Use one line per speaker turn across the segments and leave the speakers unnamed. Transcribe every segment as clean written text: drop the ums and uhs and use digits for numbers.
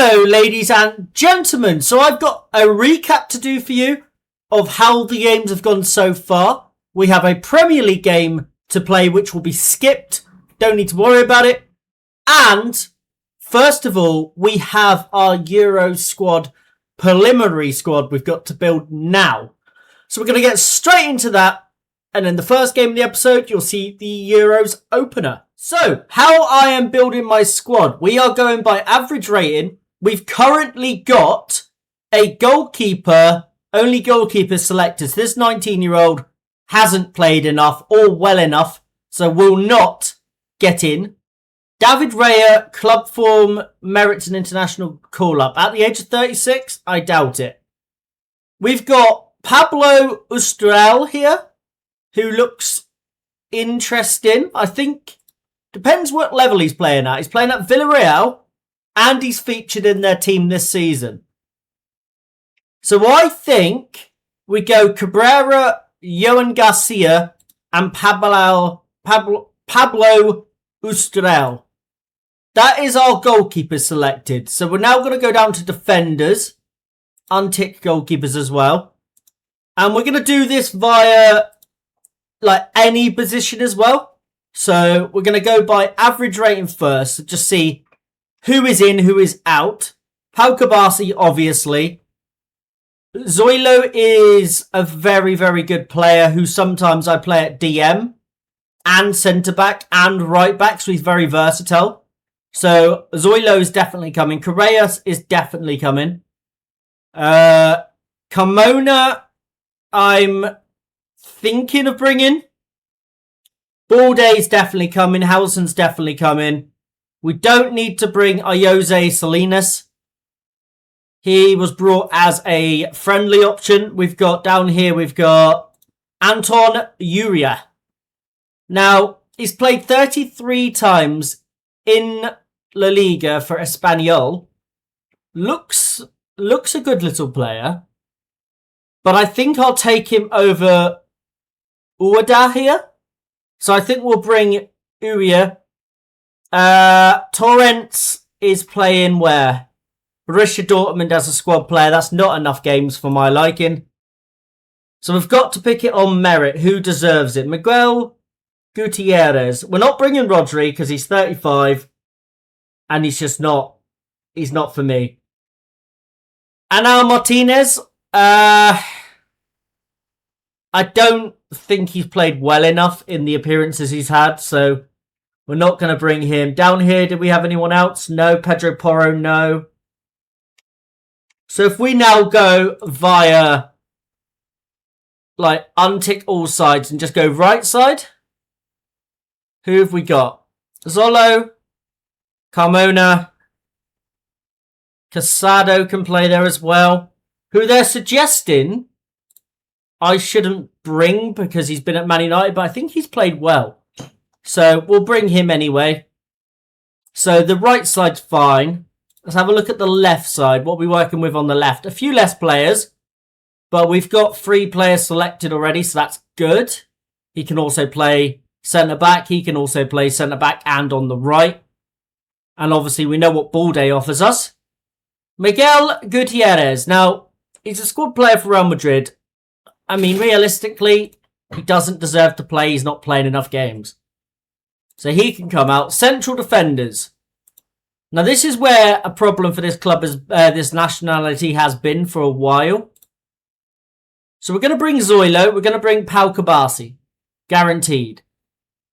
Hello, ladies and gentlemen. So I've got a recap to do for you of how the games have gone so far. We have a Premier League game to play, which will be skipped. Don't need to worry about it. And first of all, we have our Euro squad, preliminary squad we've got to build now. So we're going to get straight into that. And in the first game of the episode, you'll see the Euros opener. So, how I am building my squad. We are going by average rating. We've currently got a goalkeeper, only goalkeepers selected. So this 19-year-old hasn't played enough or well enough, so will not get in. David Raya, club form, merits an international call-up. At the age of 36, I doubt it. We've got Pablo Ustrel here, who looks interesting. I think, depends what level he's playing at. He's playing at Villarreal, and he's featured in their team this season. So I think we go Cabrera, Johan Garcia, and Pablo Ustrel. That is our goalkeepers selected. So we're now going to go down to defenders, untick goalkeepers as well. And we're going to do this via any position as well. So we're going to go by average rating first. So just see who is in, who is out. Pau Kabasi, obviously. Zoilo is a very, very good player who sometimes I play at DM and centre-back and right-back, so he's very versatile. So Zoilo is definitely coming. Correas is definitely coming. Carmona, I'm thinking of bringing. Balday's definitely coming. Howson's definitely coming. We don't need to bring Ayose Salinas. He was brought as a friendly option. We've got down here, we've got Anton Uria. Now, he's played 33 times in La Liga for Espanyol. Looks a good little player. But I think I'll take him over Ueda here. So I think we'll bring Uria. Torrents is playing where? Borussia Dortmund as a squad player. That's not enough games for my liking. So we've got to pick it on merit. Who deserves it? Miguel Gutierrez. We're not bringing Rodri because he's 35. And he's just not. He's not for me. Anel Martinez. I don't think he's played well enough in the appearances he's had. So we're not going to bring him. Down here, did we have anyone else? No. Pedro Porro, no. So if we now go via, untick all sides and just go right side. Who have we got? Zolo, Carmona, Casado can play there as well. Who they're suggesting I shouldn't bring because he's been at Man United, but I think he's played well. So we'll bring him anyway. So the right side's fine. Let's have a look at the left side. What are we working with on the left? A few less players, but we've got 3 players selected already, so that's good. He can also play centre-back. He can also play centre-back and on the right. And obviously we know what Balde offers us. Miguel Gutierrez. Now, he's a squad player for Real Madrid. I mean, realistically, he doesn't deserve to play. He's not playing enough games. So he can come out. Central defenders. Now, this is where a problem for this club, this nationality has been for a while. So we're going to bring Zoilo. We're going to bring Pau Kabasi. Guaranteed.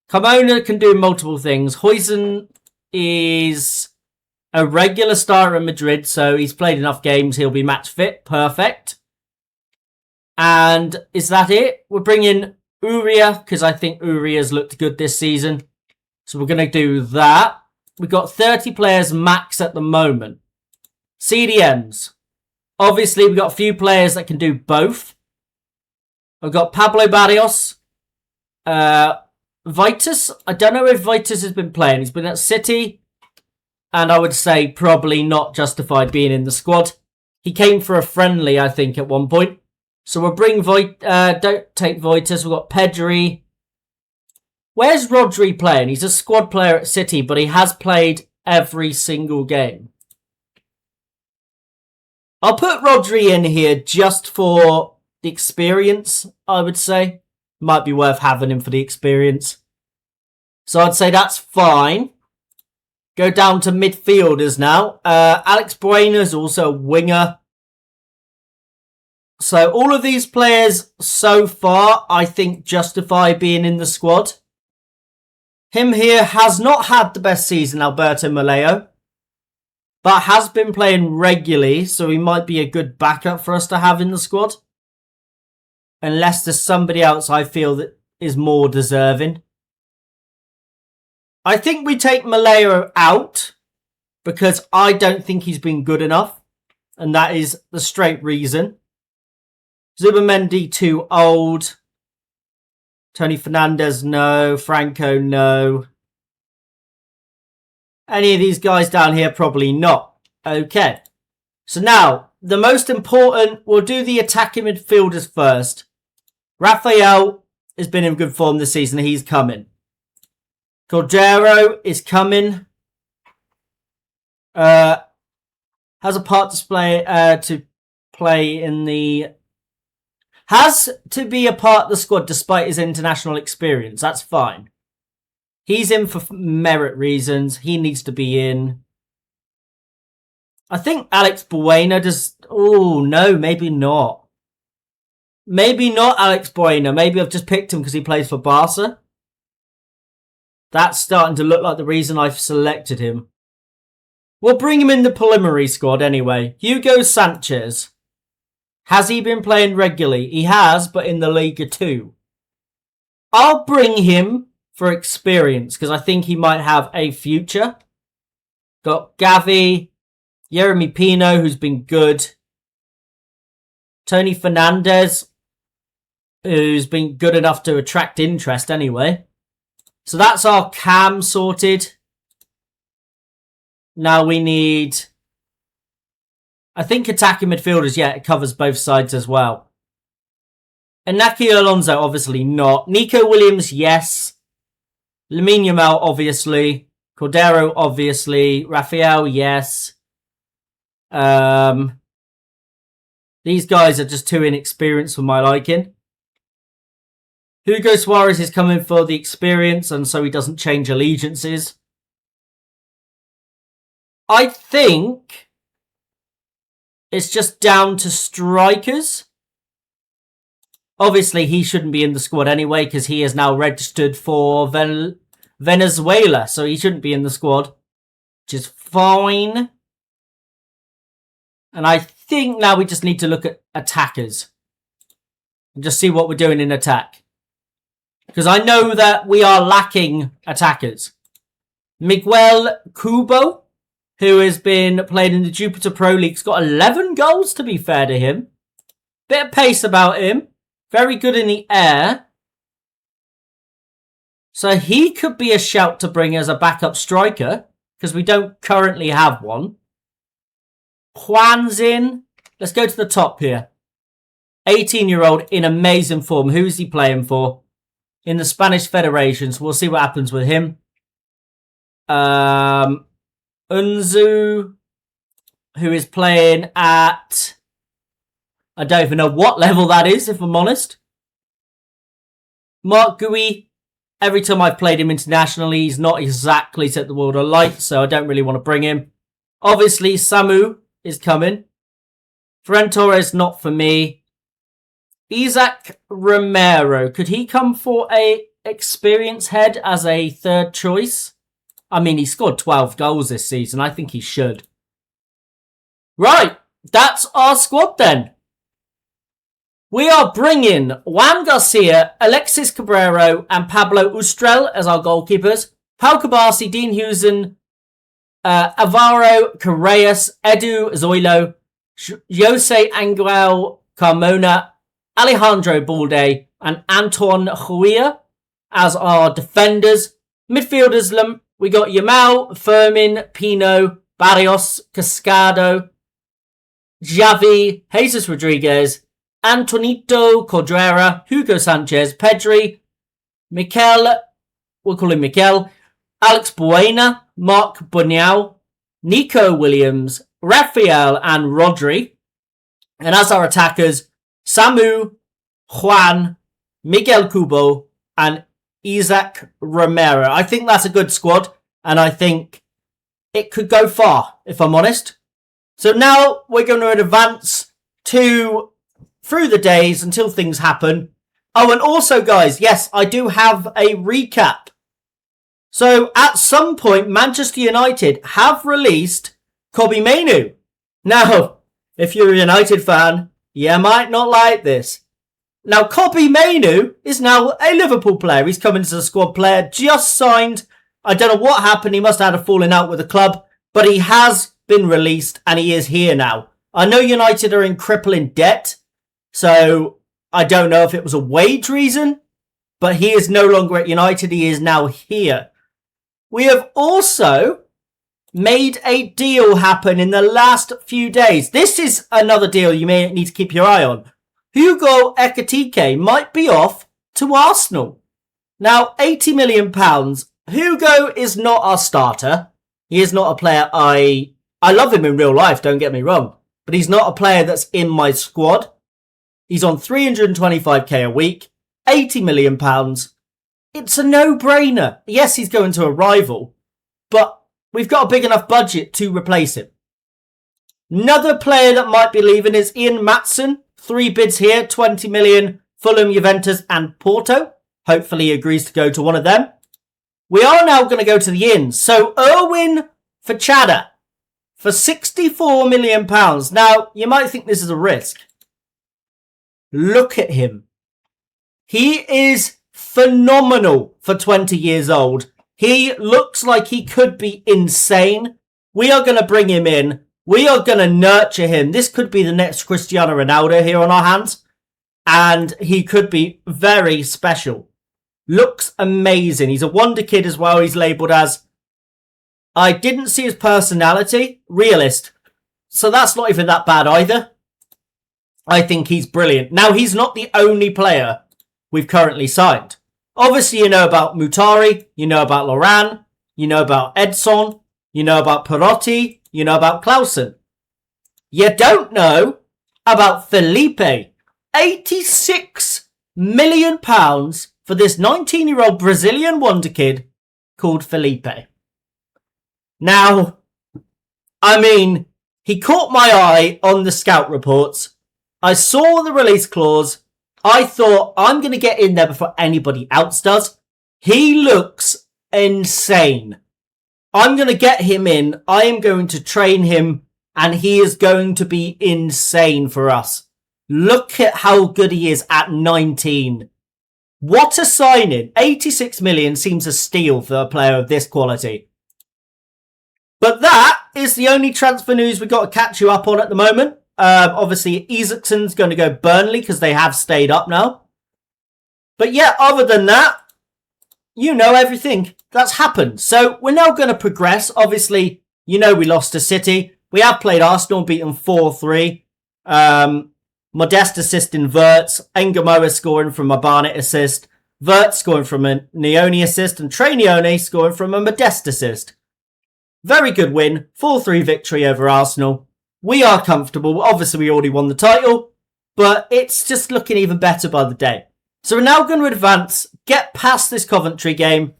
Carmona can do multiple things. Huijsen is a regular starter in Madrid, so he's played enough games. He'll be match fit. Perfect. And is that it? We're bringing Uria, because I think Uria's looked good this season. So we're going to do that. We've got 30 players max at the moment. CDMs. Obviously, we've got a few players that can do both. I've got Pablo Barrios. Vitus. I don't know if Vitus has been playing. He's been at City. And I would say probably not justified being in the squad. He came for a friendly, I think, at one point. So we'll bring don't take Vitus. We've got Pedri. Where's Rodri playing? He's a squad player at City, but he has played every single game. I'll put Rodri in here just for the experience, I would say. Might be worth having him for the experience. So I'd say that's fine. Go down to midfielders now. Alex Buena is also a winger. So all of these players so far, I think, justify being in the squad. Him here has not had the best season, Alberto Maleo, but has been playing regularly, so he might be a good backup for us to have in the squad. Unless there's somebody else I feel that is more deserving. I think we take Maleo out because I don't think he's been good enough. And that is the straight reason. Zubimendi, too old. Tony Fernandez, no. Franco, no. Any of these guys down here, probably not. Okay. So now, the most important, we'll do the attacking midfielders first. Rafael has been in good form this season. He's coming. Cordero is coming. Has a part to play in the... Has to be a part of the squad despite his international experience. That's fine. He's in for merit reasons. He needs to be in. I think Alex Buena does... Oh, no, maybe not. Maybe not Alex Buena. Maybe I've just picked him because he plays for Barca. That's starting to look like the reason I've selected him. We'll bring him in the preliminary squad anyway. Hugo Sanchez. Has he been playing regularly? He has, but in the Liga 2. I'll bring him for experience because I think he might have a future. Got Gavi, Yeremy Pino, who's been good. Tony Fernandez, who's been good enough to attract interest anyway. So that's our cam sorted. Now we need... I think attacking midfielders, yeah, it covers both sides as well. Inaki Alonso, obviously not. Nico Williams, yes. Lamine Yamal, obviously. Cordero, obviously. Rafael, yes. These guys are just too inexperienced for my liking. Hugo Suarez is coming for the experience, and so he doesn't change allegiances. I think it's just down to strikers. Obviously, he shouldn't be in the squad anyway because he is now registered for Venezuela, so he shouldn't be in the squad, which is fine. And I think now we just need to look at attackers and just see what we're doing in attack. Because I know that we are lacking attackers. Miguel Cubo, who has been playing in the Jupiter Pro League, has got 11 goals, to be fair to him. Bit of pace about him. Very good in the air. So he could be a shout to bring as a backup striker, because we don't currently have one. Juan's in. Let's go to the top here. 18-year-old in amazing form. Who's he playing for? In the Spanish Federations. We'll see what happens with him. Unzu, who is playing at... I don't even know what level that is, if I'm honest. Mark Gui, every time I've played him internationally, he's not exactly set the world alight, so I don't really want to bring him. Obviously, Samu is coming. Ferran Torres, not for me. Isaac Romero, could he come for a experience head as a third choice? I mean, he scored 12 goals this season. I think he should. Right, that's our squad then. We are bringing Juan Garcia, Alexis Cabrero, and Pablo Ustrel as our goalkeepers. Pau Kabasi, Dean Husen, Alvaro Correas, Edu Zoilo, Jose Angel Carmona, Alejandro Balde, and Anton Huia as our defenders. Midfielders, we got Yamal, Fermin, Pino, Barrios, Cascado, Javi, Jesus Rodriguez, Antonito Cordera, Hugo Sanchez, Pedri, Mikel, we'll call him Mikel, Alex Buena, Mark Bunyao, Nico Williams, Rafael and Rodri. And as our attackers, Samu, Juan, Miguel Cubo, and Isaac Romero. I think that's a good squad, and I think it could go far, if I'm honest. So now we're going to advance through the days until things happen. Oh, and also, guys, yes, I do have a recap. So at some point, Manchester United have released Kobbie Mainoo. Now, if you're a United fan, you might not like this. Now, Kobbie Mainoo is now a Liverpool player. He's coming as a squad player, just signed. I don't know what happened. He must have had a falling out with the club, but he has been released and he is here now. I know United are in crippling debt, so I don't know if it was a wage reason, but he is no longer at United. He is now here. We have also made a deal happen in the last few days. This is another deal you may need to keep your eye on. Hugo Ekitike might be off to Arsenal. Now, £80 million. Hugo is not our starter. He is not a player I love him in real life, don't get me wrong. But he's not a player that's in my squad. He's on 325k a week, £80 million. It's a no-brainer. Yes, he's going to a rival, but we've got a big enough budget to replace him. Another player that might be leaving is Ian Matson. 3 bids here, 20 million, Fulham, Juventus and Porto. Hopefully he agrees to go to one of them. We are now going to go to the ins. So Erwin Fachada for £64 million. Now, you might think this is a risk. Look at him. He is phenomenal for 20 years old. He looks like he could be insane. We are going to bring him in. We are going to nurture him. This could be the next Cristiano Ronaldo here on our hands. And he could be very special. Looks amazing. He's a wonder kid as well. He's labelled as. I didn't see his personality. Realist. So that's not even that bad either. I think he's brilliant. Now, he's not the only player we've currently signed. Obviously, you know about Mutari. You know about Loran. You know about Edson. You know about Perotti. You know about Clausen. You don't know about Felipe. £86 million for this 19-year-old Brazilian wonder kid called Felipe. Now, I mean, he caught my eye on the scout reports. I saw the release clause. I thought, I'm going to get in there before anybody else does. He looks insane. I'm going to get him in. I am going to train him, and he is going to be insane for us. Look at how good he is at 19. What a signing. 86 million seems a steal for a player of this quality. But that is the only transfer news we've got to catch you up on at the moment. Obviously, Isaacson's going to go Burnley because they have stayed up now. But yeah, other than that, you know everything that's happened. So we're now going to progress. Obviously, you know we lost to City. We have played Arsenal, beaten 4-3. Modest assist in Wirtz. Engamoa scoring from a Barnett assist. Wirtz scoring from a Nione assist. And Trey Nione scoring from a Modest assist. Very good win. 4-3 victory over Arsenal. We are comfortable. Obviously, we already won the title. But it's just looking even better by the day. So we're now going to advance, get past this Coventry game,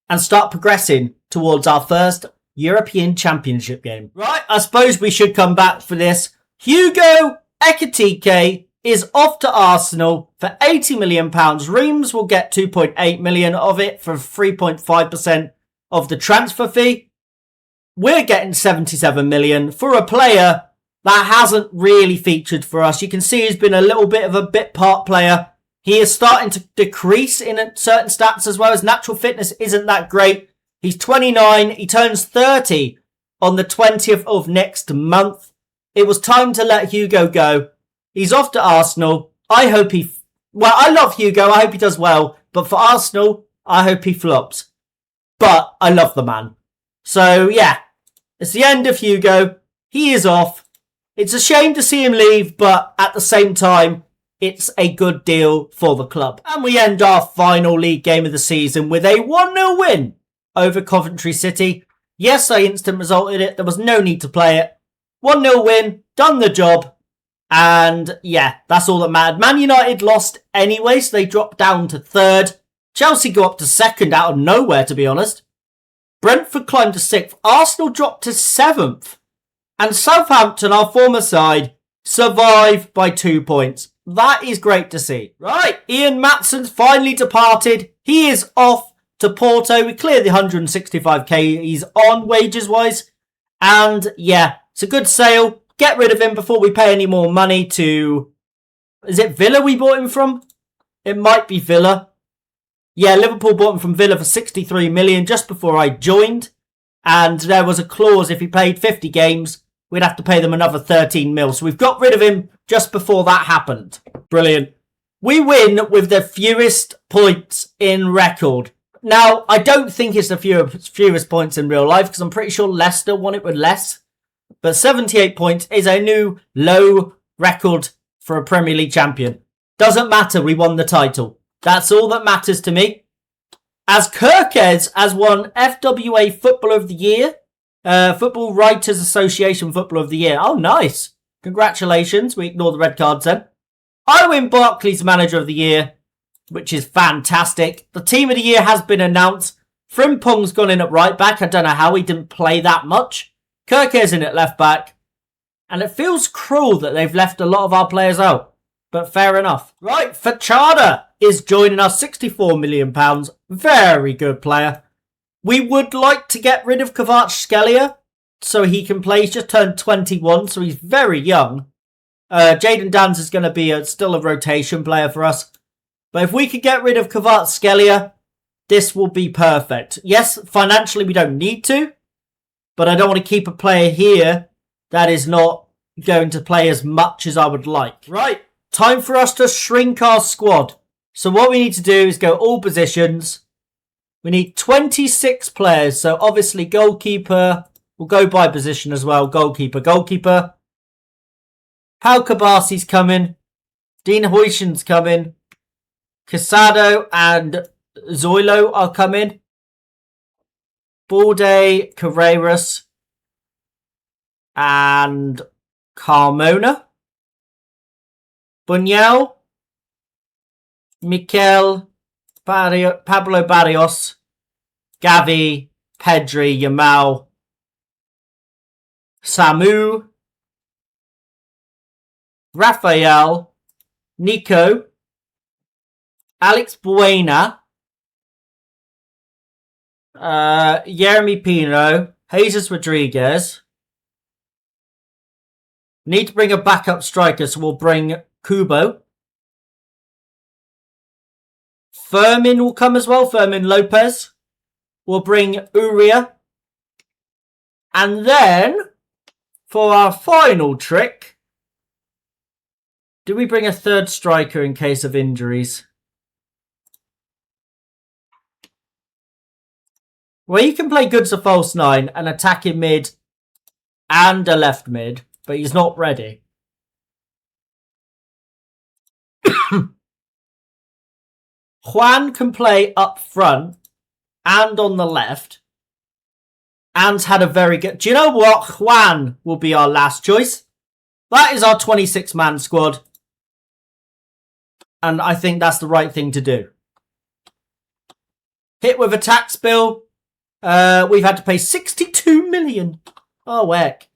and start progressing towards our first European Championship game. Right, I suppose we should come back for this. Hugo Ekitike is off to Arsenal for £80 million. Reims will get 2.8 million of it for 3.5% of the transfer fee. We're getting 77 million for a player that hasn't really featured for us. You can see he's been a little bit of a bit part player. He is starting to decrease in certain stats as well. His natural fitness isn't that great. He's 29. He turns 30 on the 20th of next month. It was time to let Hugo go. He's off to Arsenal. I hope I love Hugo. I hope he does well. But for Arsenal, I hope he flops. But I love the man. So, yeah. It's the end of Hugo. He is off. It's a shame to see him leave, but at the same time, it's a good deal for the club. And we end our final league game of the season with a 1-0 win over Coventry City. Yes, I instant resulted it. There was no need to play it. 1-0 win. Done the job. And yeah, that's all that mattered. Man United lost anyway, so they dropped down to 3rd. Chelsea go up to 2nd out of nowhere, to be honest. Brentford climbed to 6th. Arsenal dropped to 7th. And Southampton, our former side, survive by 2 points. That is great to see. Right, Ian Matson's finally departed. He is off to Porto. We cleared the 165k he's on wages-wise. And yeah, it's a good sale. Get rid of him before we pay any more money to... Is it Villa we bought him from? It might be Villa. Yeah, Liverpool bought him from Villa for 63 million just before I joined. And there was a clause, if he played 50 games, we'd have to pay them another 13 mil. So we've got rid of him just before that happened. Brilliant. We win with the fewest points in record. Now, I don't think it's the fewest points in real life, because I'm pretty sure Leicester won it with less. But 78 points is a new low record for a Premier League champion. Doesn't matter, we won the title. That's all that matters to me. As Kirkes has won FWA Footballer of the Year, Football Writers Association Footballer of the Year. Oh, nice. Congratulations. We ignore the red cards then. I win Barclays Manager of the Year, which is fantastic. The Team of the Year has been announced. Frimpong's gone in at right back. I don't know how he didn't play that much. Kirkes in at left back. And it feels cruel that they've left a lot of our players out. But fair enough. Right, Fachada is joining us, £64 million. Very good player. We would like to get rid of Kvaratskhelia so he can play. He's just turned 21, so he's very young. Jadon Danz is going to be still a rotation player for us. But if we could get rid of Kvaratskhelia, this will be perfect. Yes, financially we don't need to, but I don't want to keep a player here that is not going to play as much as I would like. Right, time for us to shrink our squad. So what we need to do is go all positions. We need 26 players. So obviously goalkeeper. We'll go by position as well. Goalkeeper. Pau Kabasi's coming. Dean Huijsen's coming. Casado and Zoilo are coming. Balde, Carreras, and Carmona. Buñuel, Mikel, Pablo Barrios, Gavi, Pedri, Yamal, Samu, Rafael, Nico, Alex Buena, Jeremy Pino, Jesus Rodriguez. Need to bring a backup striker, so we'll bring Kubo. Fermin will come as well, Fermin Lopez. We'll bring Uria. And then, for our final trick, do we bring a third striker in case of injuries? Well, you can play good as a false 9 and attack in mid and a left mid, but he's not ready. Juan can play up front and on the left. And had a very good... Do you know what? Juan will be our last choice. That is our 26-man squad. And I think that's the right thing to do. Hit with a tax bill. We've had to pay 62 million. Oh, heck.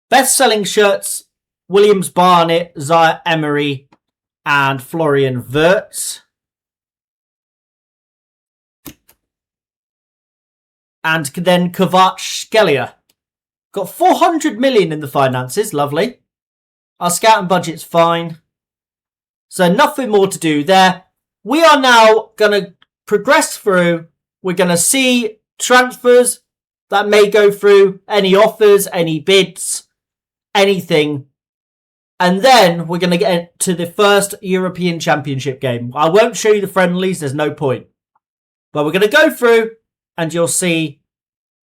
Best-selling shirts. Williams Barnett, Zaire Emery, and Florian Wirtz. And then Kvaratskhelia. Got 400 million in the finances. Lovely. Our scouting budget's fine. So nothing more to do there. We are now going to progress through. We're going to see transfers that may go through. Any offers, any bids, anything. And then we're going to get to the first European Championship game. I won't show you the friendlies. There's no point. But we're going to go through and you'll see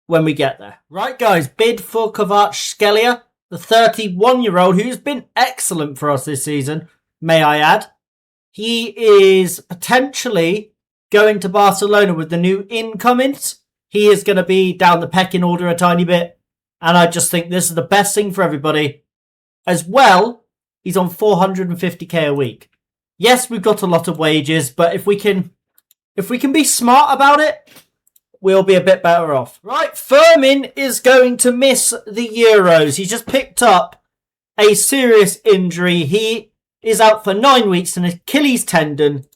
when we get there. Right, guys. Bid for Kvaratskhelia, the 31-year-old who's been excellent for us this season, may I add. He is potentially going to Barcelona with the new incomings. He is going to be down the pecking order a tiny bit. And I just think this is the best thing for everybody. As well, he's on 450k a week. Yes, we've got a lot of wages, but if we can be smart about it, we'll be a bit better off. Right, Firmin is going to miss the Euros. He's just picked up a serious injury. He is out for 9 weeks, an Achilles tendon,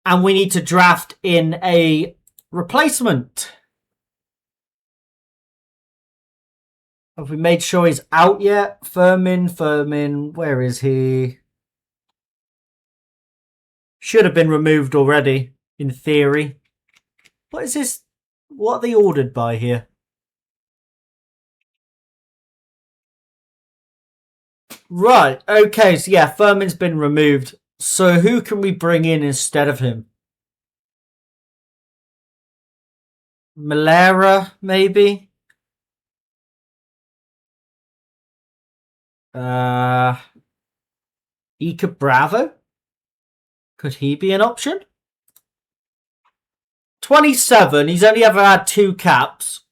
and we need to draft in a replacement. Have we made sure he's out yet? Firmin, where is he? Should have been removed already, in theory. What is this? What are they ordered by here? Right, okay, so yeah, Firmin's been removed. So who can we bring in instead of him? Malera, maybe? Ika Bravo? Could he be an option? 27, he's only ever had 2 caps.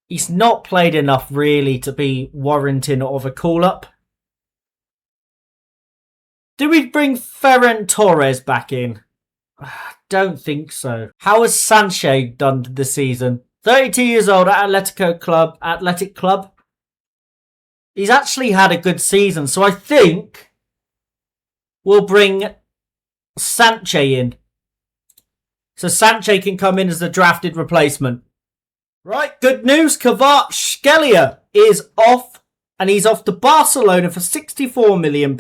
He's not played enough really to be warranting of a call-up. Do we bring Ferran Torres back in? Don't think so. How has Sanchez done this season? 32 years old at Athletic Club. He's actually had a good season, so I think we'll bring Sanchez in. So Sanchez can come in as the drafted replacement. Right, good news. Kvaratskhelia is off, and he's off to Barcelona for £64 million.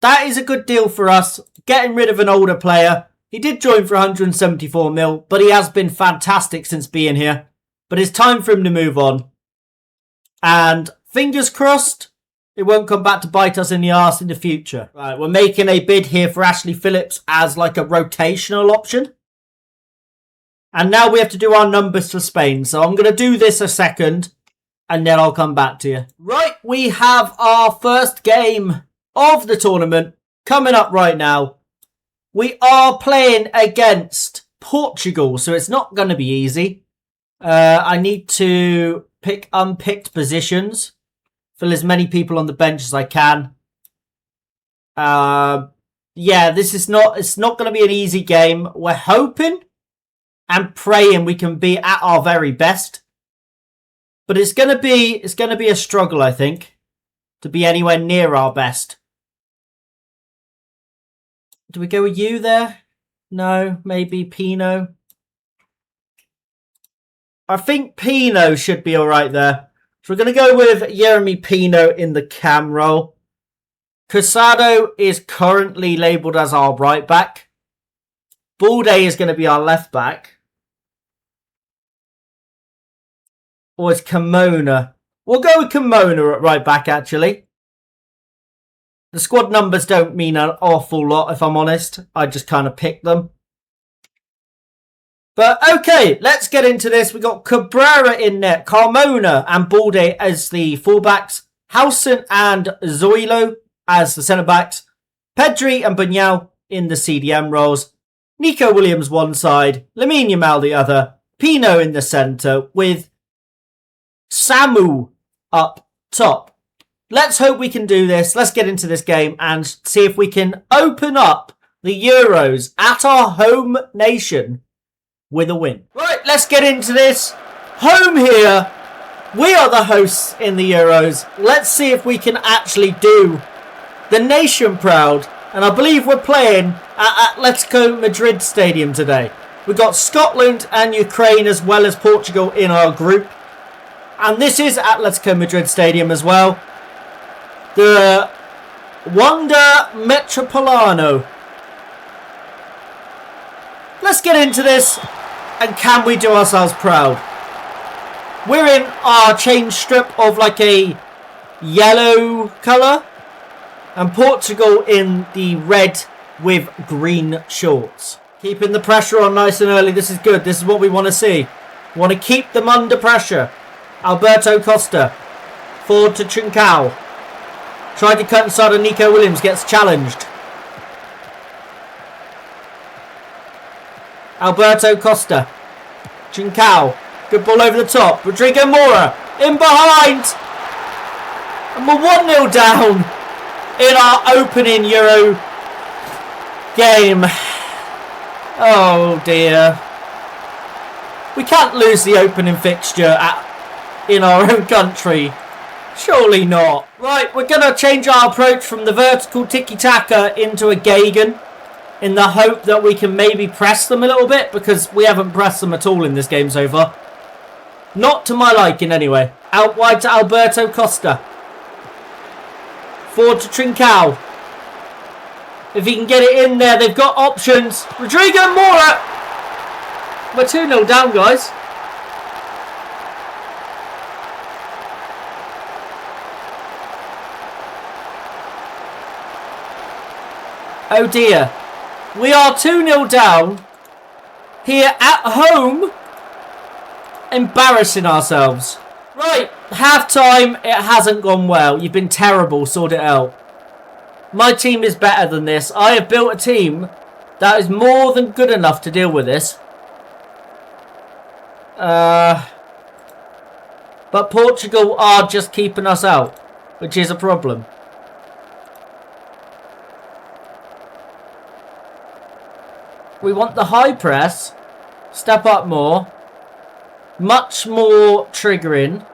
That is a good deal for us, getting rid of an older player. He did join for 174 mil, but he has been fantastic since being here. But it's time for him to move on. And fingers crossed, it won't come back to bite us in the arse in the future. Right, we're making a bid here for Ashley Phillips as like a rotational option. And now we have to do our numbers for Spain. So I'm going to do this a second, and then I'll come back to you. Right, we have our first game of the tournament coming up right now. We are playing against Portugal, so it's not going to be easy. I need to pick unpicked positions. Fill as many people on the bench as I can. Yeah, it's not going to be an easy game. We're hoping and praying we can be at our very best. But it's going to be a struggle, I think, to be anywhere near our best. Do we go with you there? No, maybe Pino. I think Pino should be all right there. So we're going to go with Jeremy Pino in the cam role. Casado is currently labelled as our right back. Balde is going to be our left back. Or is Kimona? We'll go with Kimona at right back, actually. The squad numbers don't mean an awful lot, if I'm honest. I just kind of picked them. But okay, let's get into this. We got Cabrera in net, Carmona and Balde as the fullbacks, Howson and Zoilo as the centre-backs, Pedri and Bunyao in the CDM roles, Nico Williams one side, Lamine Yamal the other, Pino in the centre with Samu up top. Let's hope we can do this. Let's get into this game and see if we can open up the Euros at our home nation with a win. Right, let's get into this. Home here. We are the hosts in the Euros. Let's see if we can actually do the nation proud. And I believe we're playing at Atletico Madrid Stadium today. We've got Scotland and Ukraine as well as Portugal in our group. And this is Atletico Madrid Stadium as well. The Wanda Metropolitano. Let's get into this. And can we do ourselves proud? We're in our change strip of like a yellow colour. And Portugal in the red with green shorts. Keeping the pressure on nice and early. This is good. This is what we want to see. We want to keep them under pressure. Alberto Costa. Forward to Trincao. Tried to cut inside of Nico Williams. Gets challenged. Alberto Costa. Trincao. Good ball over the top. Rodrigo Mora. In behind. And we're 1-0 down in our opening Euro game. Oh dear. We can't lose the opening fixture in our own country. Surely not. Right, we're going to change our approach from the vertical tiki-taka into a Gegen in the hope that we can maybe press them a little bit, because we haven't pressed them at all in this game so far. Not to my liking anyway. Out wide to Alberto Costa. Forward to Trincao. If he can get it in there, they've got options. Rodrigo Mora. We're 2-0 down, guys. Oh dear. We are 2-0 down. Here at home. Embarrassing ourselves. Right, half time. It hasn't gone well. You've been terrible. Sort it out. My team is better than this. I have built a team that is more than good enough to deal with this. But Portugal are just keeping us out, which is a problem. We want the high press. Step up more. Much more triggering.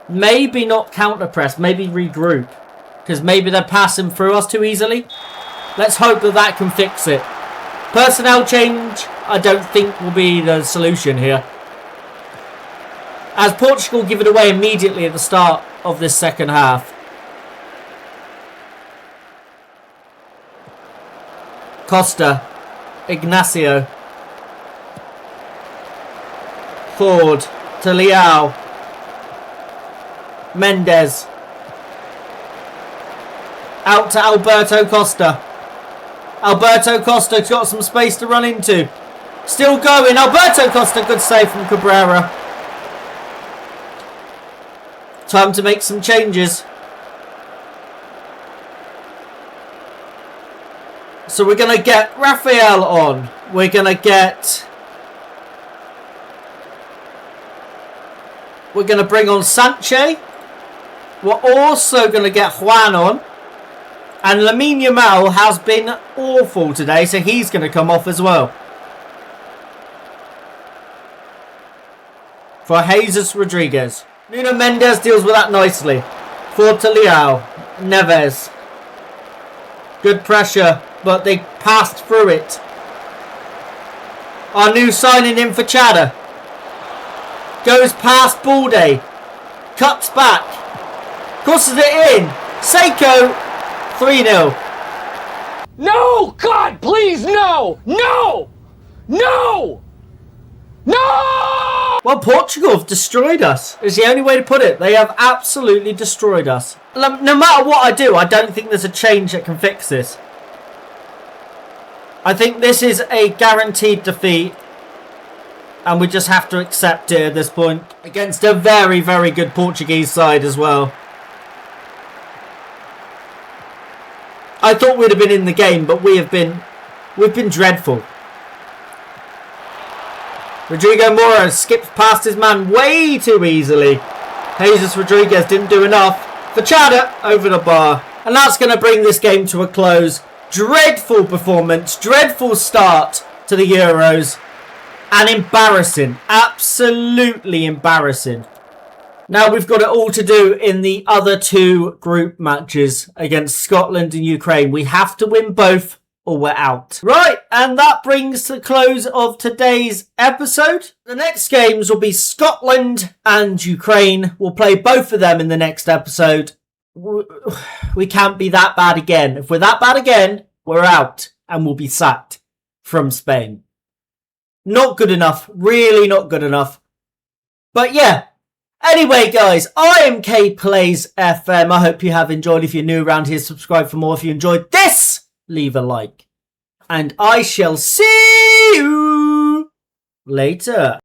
Maybe not counter press. Maybe regroup. Because maybe they're passing through us too easily. Let's hope that that can fix it. Personnel change, I don't think will be the solution here. As Portugal give it away immediately at the start of this second half. Costa. Ignacio. Forward to Leao. Mendes. Out to Alberto Costa. Alberto Costa's got some space to run into. Still going. Alberto Costa, good save from Cabrera. Time to make some changes. So we're going to get Rafael on. We're going to get... We're going to bring on Sanche. We're also going to get Juan on. And Lamine Yamal has been awful today, so he's going to come off as well. For Jesus Rodriguez. Nuno Mendes deals with that nicely. Forward to Leao. Neves. Good pressure, but they passed through it. Our new signing in for Chada. Goes past Balde. Cuts back. Crosses it in. Seiko. 3-0.
No! God, please, no! No! No! No!
Well, Portugal have destroyed us. Is the only way to put it. They have absolutely destroyed us. No matter what I do, I don't think there's a change that can fix this. I think this is a guaranteed defeat. And we just have to accept it at this point. Against a very, very good Portuguese side as well. I thought we'd have been in the game, but we've been dreadful. Rodrigo Mora skips past his man way too easily. Jesus Rodriguez didn't do enough. For Chada, over the bar. And that's going to bring this game to a close. Dreadful performance, dreadful start to the Euros. And embarrassing, absolutely embarrassing. Now we've got it all to do in the other two group matches against Scotland and Ukraine. We have to win both or we're out. Right, and that brings to the close of today's episode. The next games will be Scotland and Ukraine. We'll play both of them in the next episode. We can't be that bad again. If we're that bad again, we're out and we'll be sacked from Spain. Not good enough. Really not good enough. But yeah. Anyway, guys, I am K-PlaysFM. I hope you have enjoyed. If you're new around here, subscribe for more. If you enjoyed this, leave a like. And I shall see you later.